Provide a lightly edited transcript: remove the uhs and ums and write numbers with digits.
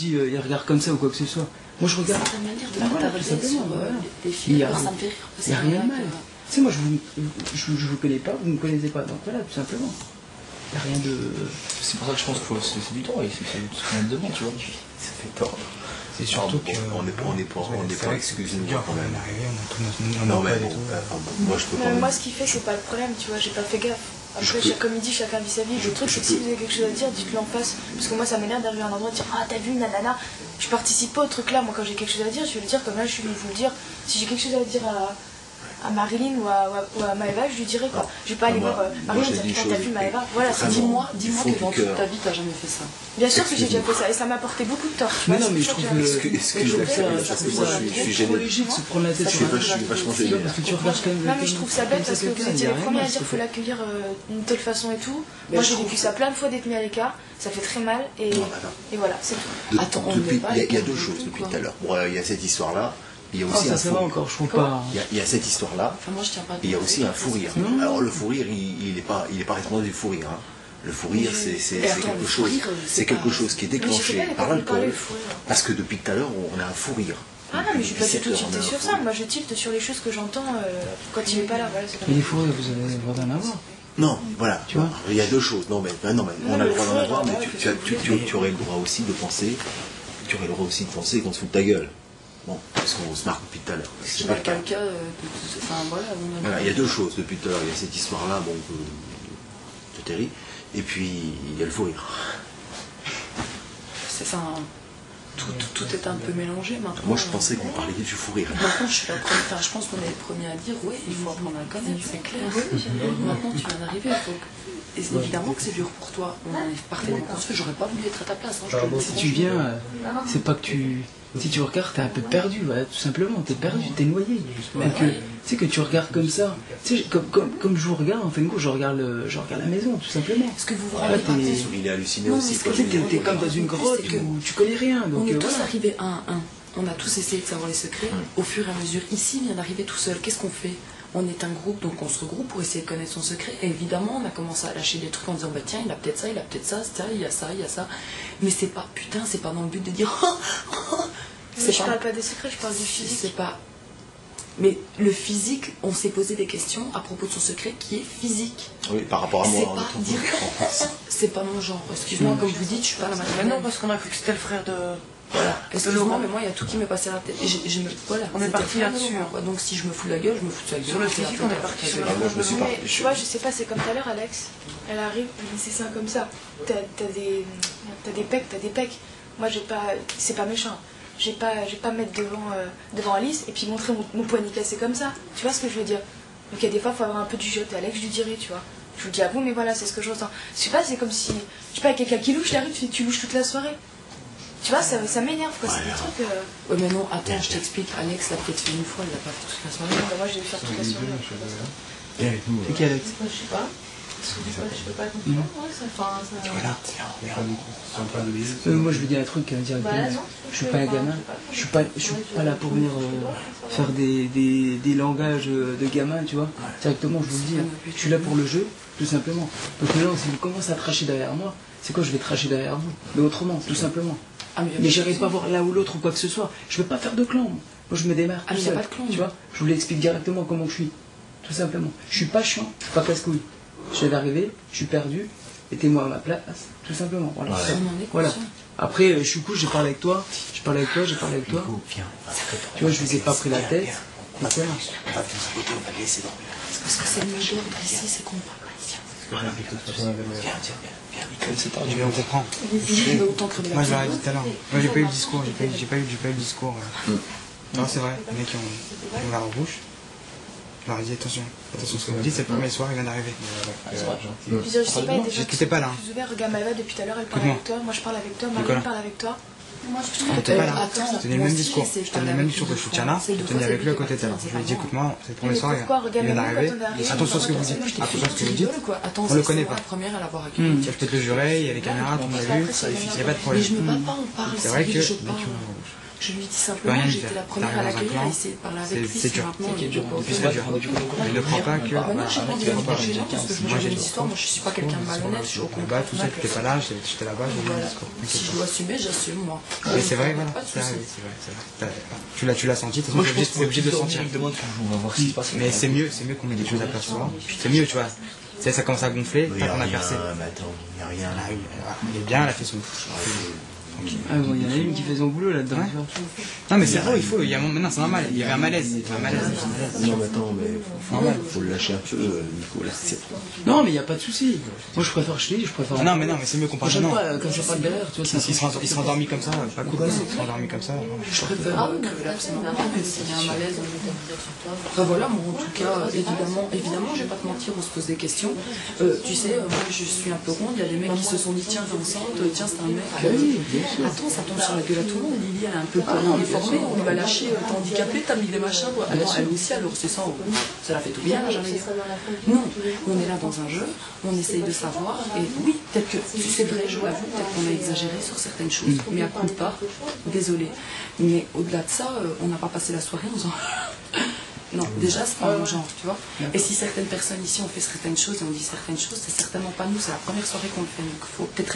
il regarde comme ça ou quoi que ce soit. Moi je regarde. C'est ta manière de Voilà, parler tout simplement, sur voilà. des filles. Il y a Ça me fait rire. Il n'y a rien de mal. Tu sais, moi je vous connais pas, vous ne me connaissez pas. Donc voilà, tout simplement. Il n'y a rien de. C'est pour ça que je pense qu'il faut se laisser du temps et c'est ce qu'on a devant, tu vois. Ça fait tort. C'est surtout que. On n'est pas excusez-nous quand même. Non, Non, mais bon, moi je peux pas. Moi, ce qui fait, c'est pas le problème, tu vois, j'ai pas fait gaffe. Après, comme il dit, chacun vit sa vie. Le truc, c'est que si vous avez quelque chose à dire, dites-le en face. Parce que moi, ça m'énerve d'arriver à un endroit et de dire ah, t'as vu, nanana. Je participe pas au truc là. Moi, quand j'ai quelque chose à dire, je vais le dire comme là, je suis venue vous le dire. Si j'ai quelque chose à dire à Marilyn ou à Maëva, je lui dirai quoi. Je vais pas aller voir Marilyn et dire putain, t'as vu Maëva. Voilà, c'est Dis-moi que dans toute ta vie, t'as jamais fait ça. Bien sûr que j'ai déjà fait ça et ça m'a apporté beaucoup de tort. Mais non, mais je trouve Excuse-moi, parce que moi je suis gêné. logique de se prendre la tête sur un Je suis vachement gêné. parce que tu regardes quand même. Non mais je trouve ça bête parce que vous étiez les premiers à dire qu'il faut l'accueillir d'une telle façon et tout. Moi j'ai vécu ça plein de fois d'être mis à l'écart, ça fait très mal et voilà, c'est tout. Attends, Il y a deux choses depuis tout à l'heure. Bon, il y a cette histoire-là, il y a aussi Ça un ça fou va rire. encore, je trouve pas. Il y a cette histoire-là, Enfin, moi, je tiens pas. et il y a aussi un fou rire. Alors le fou rire, il est pas responsable du fou rire. Hein. Le fou rire, c'est quelque chose qui est déclenché par l'alcool. Parce que depuis tout à l'heure, on a un fou rire. Ah non, mais je suis pas du tout tiltée sur ça. Moi je tilte sur les choses que j'entends quand il est pas là. Voilà, Mais les fourrures, vous avez le droit d'en avoir. Non, voilà, Tu vois. il y a deux choses. Non, mais on a le droit d'en avoir, mais tu aurais le droit aussi de penser. Tu aurais le droit aussi de penser qu'on se fout de ta gueule. Bon, parce qu'on se marque depuis tout à l'heure. C'est pas le cas. Enfin, voilà, Il y a deux choses depuis tout à l'heure. Il y a cette histoire-là, bon, c'est terrible. Et puis, il y a le fou rire. c'est ça. Tout est un peu mélangé maintenant. Moi, je pensais qu'on parlait du fou rire. Maintenant, je suis la première. Enfin, je pense qu'on est les premiers à dire oui, il faut apprendre à le connaître, c'est clair. Maintenant, tu viens d'arriver, et évidemment que c'est dur pour toi. On en est parfaitement conscient. J'aurais pas voulu être à ta place. Hein, je te le dis Si tu viens, c'est pas que tu. Si tu regardes, t'es un peu perdu, voilà, tout simplement, t'es perdu, t'es noyé. Donc, tu sais que tu regardes comme ça, tu sais, comme je vous regarde, en fin de compte, je regarde la maison, tout simplement. Est-ce que vous vous Voilà, rendez compte? Il est halluciné Non, aussi. mais Quoi. ce que T'es comme dans une grotte où tu connais rien. Donc, On est tous voilà. arrivés un à un. On a tous essayé de savoir les secrets. Au fur et à mesure, ici, il vient d'arriver tout seul. Qu'est-ce qu'on fait? On est un groupe, donc on se regroupe pour essayer de connaître son secret. Et évidemment, on a commencé à lâcher des trucs en disant bah tiens, il a peut-être ça, il y a ça, il y a ça. Mais c'est pas, putain, c'est pas dans le but de dire. Mais je parle pas des secrets, je parle du physique. C'est pas. Mais le physique, on s'est posé des questions à propos de son secret qui est physique. Oui, par rapport à moi. C'est pas dire. C'est pas mon genre. Excuse-moi, comme vous dites, je suis pas la Mais maternelle. non, parce qu'on a cru que c'était le frère de. Voilà. Excuse-moi, mais moi, il y a tout qui m'est passé à la tête. Et voilà. On est C'était parti là-dessus, vraiment, quoi. Donc si je me fous de la gueule, je me fous de la gueule. Sur le physique, on est parti sur la Moi, je me suis pas. Mais tu vois, je sais pas, c'est comme tout à l'heure, Alex. Elle arrive, elle dit c'est ça comme ça. T'as des pecs. Moi, c'est pas méchant. J'ai pas me mettre devant Alice et puis montrer mon poignet cassé comme ça. Tu vois ce que je veux dire? Donc il y a des fois, il faut avoir un peu du jeu. Alex, je lui dirais, tu vois. Je vous le dis à vous, mais voilà, c'est ce que je ressens. Je sais pas, c'est comme si, je sais pas, quelqu'un qui louche, la rue, tu louches toute la soirée. Tu vois, ça m'énerve, quoi. C'est des trucs. Ouais, mais non, attends, je t'explique. Alex l'a peut-être fait une fois, il l'a pas fait toute la soirée. Bah, moi, je vais faire toute la soirée. C'est qui, Alex? Je sais pas. Je peux pas comprendre. Voilà. Moi je veux dire un truc directement. Je suis pas un gamin. Je suis pas là pour venir faire des langages de gamin, tu vois. Directement, je vous le dis. Je suis là pour le jeu, tout simplement. Donc maintenant, si vous commencez à tracher derrière moi, c'est quoi? Je vais tracher derrière vous. Mais autrement, tout simplement. Mais j'arrive pas à voir l'un ou l'autre ou quoi que ce soit. Je veux pas faire de clan. Moi, je me démarre. Ah, mais y a pas de clan. Tu vois. Je vous l'explique directement comment je suis. Tout simplement. Je suis pas chiant, je suis pas casse-couille. Je viens d'arriver, je suis perdu. Mettez-moi à ma place, tout simplement. Voilà. Voilà. Après, je suis cool, j'ai parlé avec toi. J'ai parlé avec toi. Tu vois, je vous ai pas pris la tête. Donc voilà. Parce que c'est le majeur ici, c'est qu'on parle pas ici. On comprend. Moi je leur ai dit tout à l'heure. Moi j'ai pas eu le discours, j'ai pas eu le discours. Non, c'est vrai, les mecs ont la bouche. Je leur ai dit attention ce que vous dites, c'est le premier soir, il vient d'arriver. Je sais pas, il y a des gens J'étais pas là. plus ouverts. Regarde Maëva depuis tout à l'heure, elle parle avec toi. Moi, je parle avec toi. Marie parle avec toi. J'étais pas là. Je tenais le même discours. Je tenais le même discours que je tiens là. Je tenais avec lui à côté de là. Je lui ai dit écoute-moi, c'est le premier soir, il vient d'arriver. Attention à ce que vous dites. Attention à ce que vous dites. On le connaît pas. Tu vas peut-être le jurer, il y a les caméras, tout le monde l'a vu. Il n'y a pas de problème. Mais je me bats pas, on parle. C'est vrai que. Je lui dis simplement que j'étais la première à l'accueillir, à essayer de parler avec lui. C'est dur. Maintenant, C'est dur. Il ne croit pas que. Maintenant, j'ai pas envie de dire gênant parce que je me Moi, dis j'ai une histoire. Moi, je suis pas quelqu'un de malhonnête. Je suis au Là-bas, tout ça, tu n'étais pas là, j'étais là-bas, j'ai eu un Voilà. discours. Si je dois assumer, j'assume, moi. Mais c'est vrai, voilà. Pas de C'est vrai, soucis. c'est vrai. Tu l'as senti, de toute Moi, façon, je pense c'est obligé de le sentir. Demande toujours, on va voir ce qui se passe. Mais c'est mieux qu'on ait des choses à faire ce soir. C'est mieux, tu vois. Tu sais, ça commence à gonfler, Il n'y tac, a on a rien, percé. mais attends, il n'y a rien. Ah oui, elle est bien, elle a fait son. Ah bon, il y en a une qui fait son boulot là-dedans. Ouais. Non mais c'est vrai, il y a un moment, maintenant c'est normal, il y avait un malaise. Non, mais attends, mais faut le lâcher un peu, Nico, là, c'est trop. Non, mais il n'y a pas de souci. Moi, je préfère, je te dis, je préfère. Ah non mais c'est mieux qu'on parle J'aime non. pas quand ça parle derrière, tu vois. Il se rendormi comme ça, pas cool, il se rendormi comme ça. Je préfère crever l'absence, mais s'il y a un malaise. Enfin voilà, moi en tout cas, évidemment, je vais pas te mentir, on se pose des questions. Tu sais, moi je suis un peu ronde, il y a des mecs qui se sont dit tiens, t'es enceinte, tiens, c'est un mec. Attends, ça tombe sur la gueule à tout le monde. Lily, elle a un peu peur, on est formée, on va lâcher, t'es handicapé, t'as mis des machins. Alors elle aussi, alors c'est ça, ça la fait tout bien, j'allais dire. Non, on est là dans un jeu, on essaye de savoir, et oui, peut-être que c'est vrai, je l'avoue, peut-être qu'on a exagéré sur certaines choses, mais à coup de part, désolé. Mais au-delà de ça, on n'a pas passé la soirée en faisant. Non, déjà, c'est pas mon genre, tu vois. Et si certaines personnes ici ont fait certaines choses et on dit certaines choses, c'est certainement pas nous, c'est la première soirée qu'on le fait, donc il faut peut-être